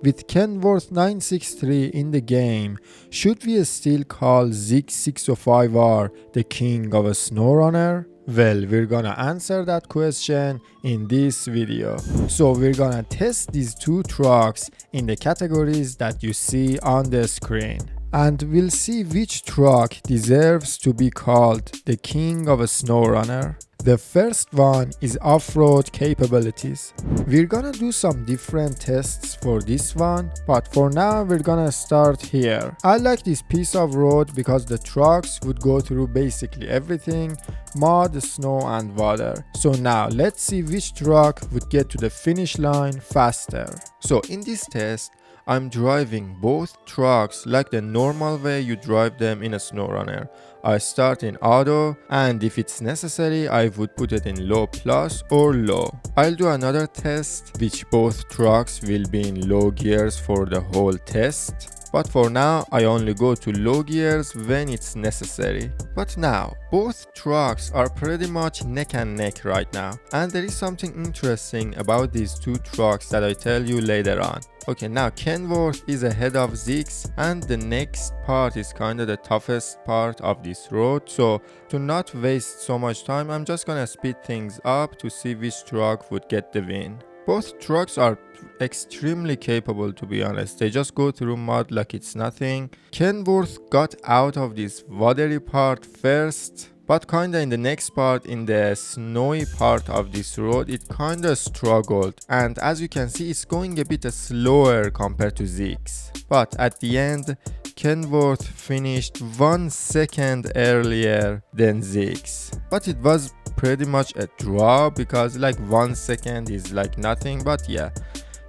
With Kenworth 963 in the game, should we still call ZikZ605R the king of a Snowrunner? Well, we're gonna answer that question in this video. So we're gonna test these two trucks in the categories that you see on the screen. And we'll see which truck deserves to be called the king of a Snowrunner. The first one is off-road capabilities. We're gonna do some different tests for this one, but for now we're gonna start here. I like this piece of road because the trucks would go through basically everything: mud, snow and water. So now let's see which truck would get to the finish line faster. So in this test, I'm driving both trucks like the normal way you drive them in a Snowrunner. I start in auto, and if it's necessary I would put it in low plus or low. I'll do another test which both trucks will be in low gears for the whole test. But for now, I only go to low gears when it's necessary. But now, both trucks are pretty much neck and neck right now. And there is something interesting about these two trucks that I tell you later on. Okay, now Kenworth is ahead of ZikZ, and the next part is kinda the toughest part of this road. So to not waste so much time, I'm just gonna speed things up to see which truck would get the win. Both trucks are extremely capable, to be honest. They just go through mud like it's nothing. Kenworth got out of this watery part first, but kinda in the next part, in the snowy part of this road, it kinda struggled, and as you can see it's going a bit slower compared to ZikZ. But at the end, Kenworth finished 1 second earlier than ZikZ. But it was pretty much a draw because like 1 second is like nothing, but yeah,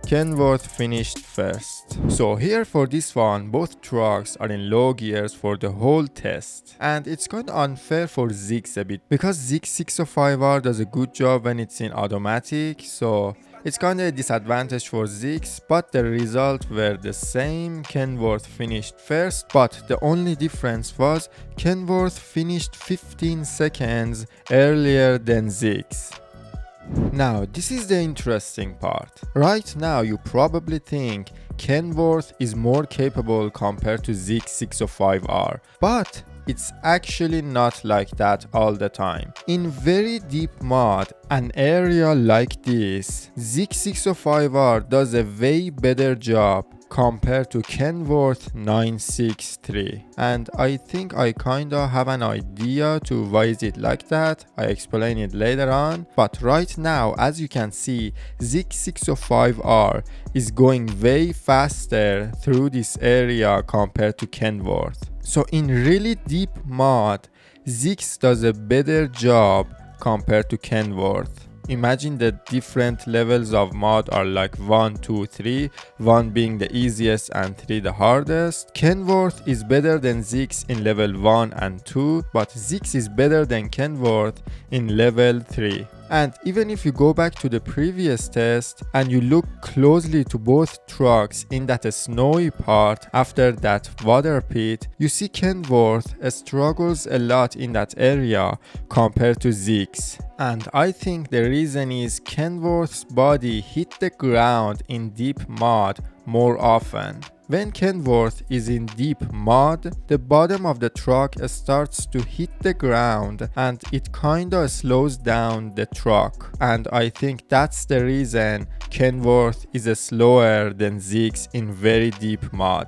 Kenworth finished first. So here for this one, both trucks are in low gears for the whole test. And it's kind of unfair for ZikZ a bit because ZikZ605R does a good job when it's in automatic, so it's kind of a disadvantage for ZikZ, but the result were the same. Kenworth finished first, but the only difference was Kenworth finished 15 seconds earlier than ZikZ. Now, this is the interesting part. Right now, you probably think Kenworth is more capable compared to ZikZ605R, but it's actually not like that all the time. In very deep mud, an area like this, ZikZ605R does a way better job compared to Kenworth 963, and I think I kinda have an idea to why is it like that. I explain it later on, but right now, as you can see, ZikZ605R is going way faster through this area compared to Kenworth. So in really deep mud, ZikZ does a better job compared to Kenworth. Imagine the different levels of mud are like 1, 2, 3, 1 being the easiest and 3 the hardest. Kenworth is better than ZikZ in level 1 and 2, but ZikZ is better than Kenworth in level 3. And even if you go back to the previous test and you look closely to both trucks in that snowy part after that water pit, you see Kenworth struggles a lot in that area compared to ZikZ. And I think the reason is Kenworth's body hit the ground in deep mud more often. When Kenworth is in deep mud, the bottom of the truck starts to hit the ground and it kinda slows down the truck. And I think that's the reason Kenworth is slower than ZikZ in very deep mud.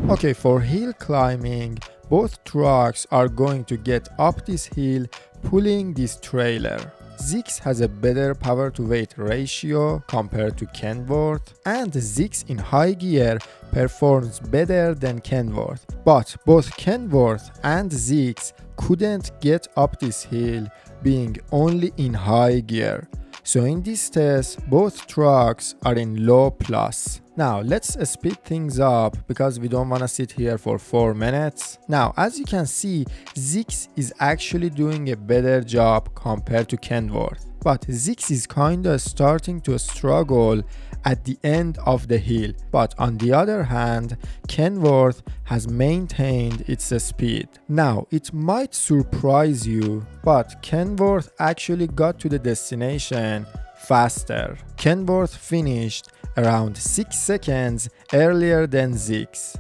Okay, for hill climbing, both trucks are going to get up this hill pulling this trailer. ZikZ has a better power to weight ratio compared to Kenworth, and ZikZ in high gear performs better than Kenworth. But both Kenworth and ZikZ couldn't get up this hill being only in high gear. So in this test, both trucks are in low plus. Now let's speed things up because we don't want to sit here for 4 minutes. Now as you can see, ZikZ is actually doing a better job compared to Kenworth. But ZikZ is kinda starting to struggle at the end of the hill. But on the other hand, Kenworth has maintained its speed. Now it might surprise you, but Kenworth actually got to the destination faster. Kenworth finished around 6 seconds earlier than ZikZ.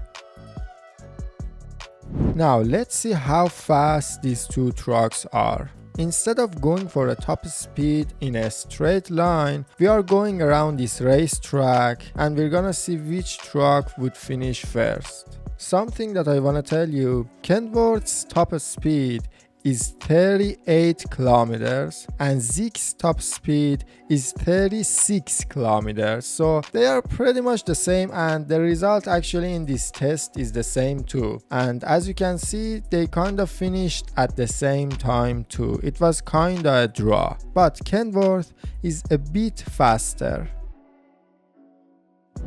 Now let's see how fast these two trucks are. Instead of going for a top speed in a straight line, we are going around this racetrack and we're gonna see which truck would finish first. Something that I wanna tell you, Kenworth's top speed is 38 kilometers and ZikZ's top speed is 36 kilometers. So they are pretty much the same, and the result actually in this test is the same too. And as you can see, they kind of finished at the same time too. It was kind of a draw, but Kenworth is a bit faster.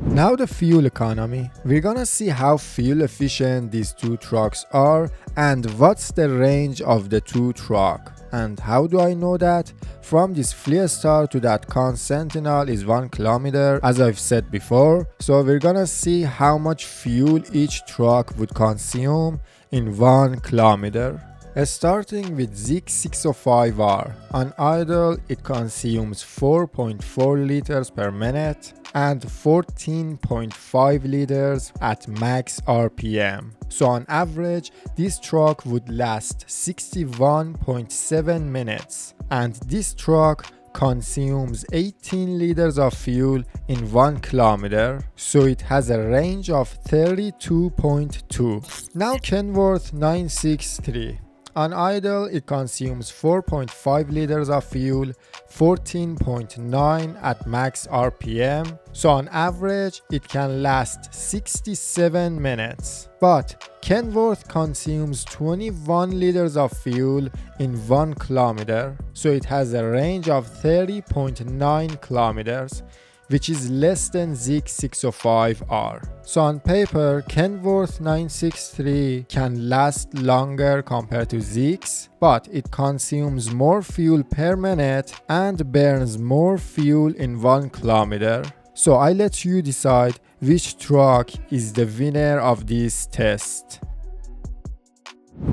Now the fuel economy. We're gonna see how fuel efficient these two trucks are and what's the range of the two trucks. And how do I know that? From this Flea Star to that Con Sentinel is 1 kilometer, as I've said before. So we're gonna see how much fuel each truck would consume in 1 kilometer. Starting with ZikZ 605R. On idle, it consumes 4.4 liters per minute and 14.5 liters at max RPM. So on average, this truck would last 61.7 minutes. And this truck consumes 18 liters of fuel in 1 kilometer, so it has a range of 32.2. Now Kenworth 963. On idle, it consumes 4.5 liters of fuel, 14.9 at max RPM. So on average, it can last 67 minutes. But Kenworth consumes 21 liters of fuel in 1 kilometer. So it has a range of 30.9 kilometers, which is less than ZikZ 605R. So on paper, Kenworth 963 can last longer compared to ZikZ, but it consumes more fuel per minute and burns more fuel in 1 kilometer. So I let you decide which truck is the winner of this test.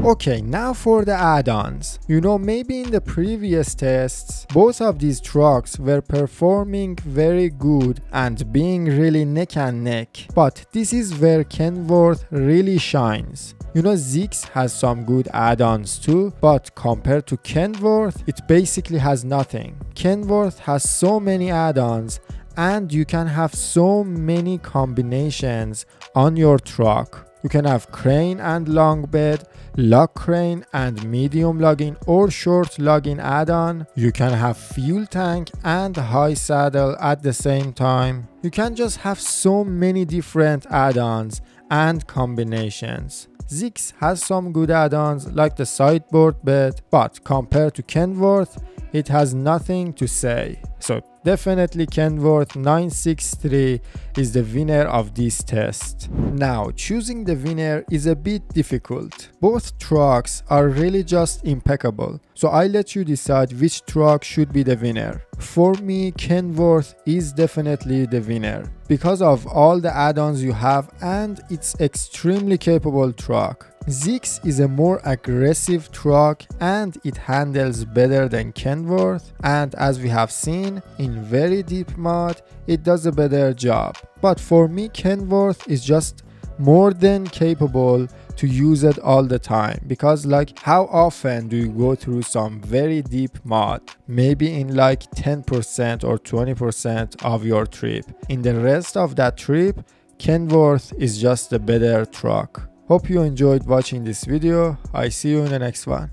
Okay, now for the add-ons. You know, maybe in the previous tests, both of these trucks were performing very good and being really neck and neck. But this is where Kenworth really shines. You know, ZikZ has some good add-ons too, but compared to Kenworth, it basically has nothing. Kenworth has so many add-ons and you can have so many combinations on your truck. You can have crane and long bed, lug crane and medium lugging or short lugging add-on. You can have fuel tank and high saddle at the same time. You can just have so many different add-ons and combinations. ZikZ has some good add-ons like the sideboard bed, but compared to Kenworth, it has nothing to say. So definitely Kenworth 963 is the winner of this test. Now, choosing the winner is a bit difficult. Both trucks are really just impeccable. So I let you decide which truck should be the winner. For me, Kenworth is definitely the winner because of all the add-ons you have and it's extremely capable truck. ZikZ is a more aggressive truck and it handles better than Kenworth, and as we have seen in very deep mud, it does a better job. But for me, Kenworth is just more than capable to use it all the time, because like how often do you go through some very deep mud? Maybe in like 10% or 20% of your trip. In the rest of that trip, Kenworth is just a better truck. Hope you enjoyed watching this video. I see you in the next one.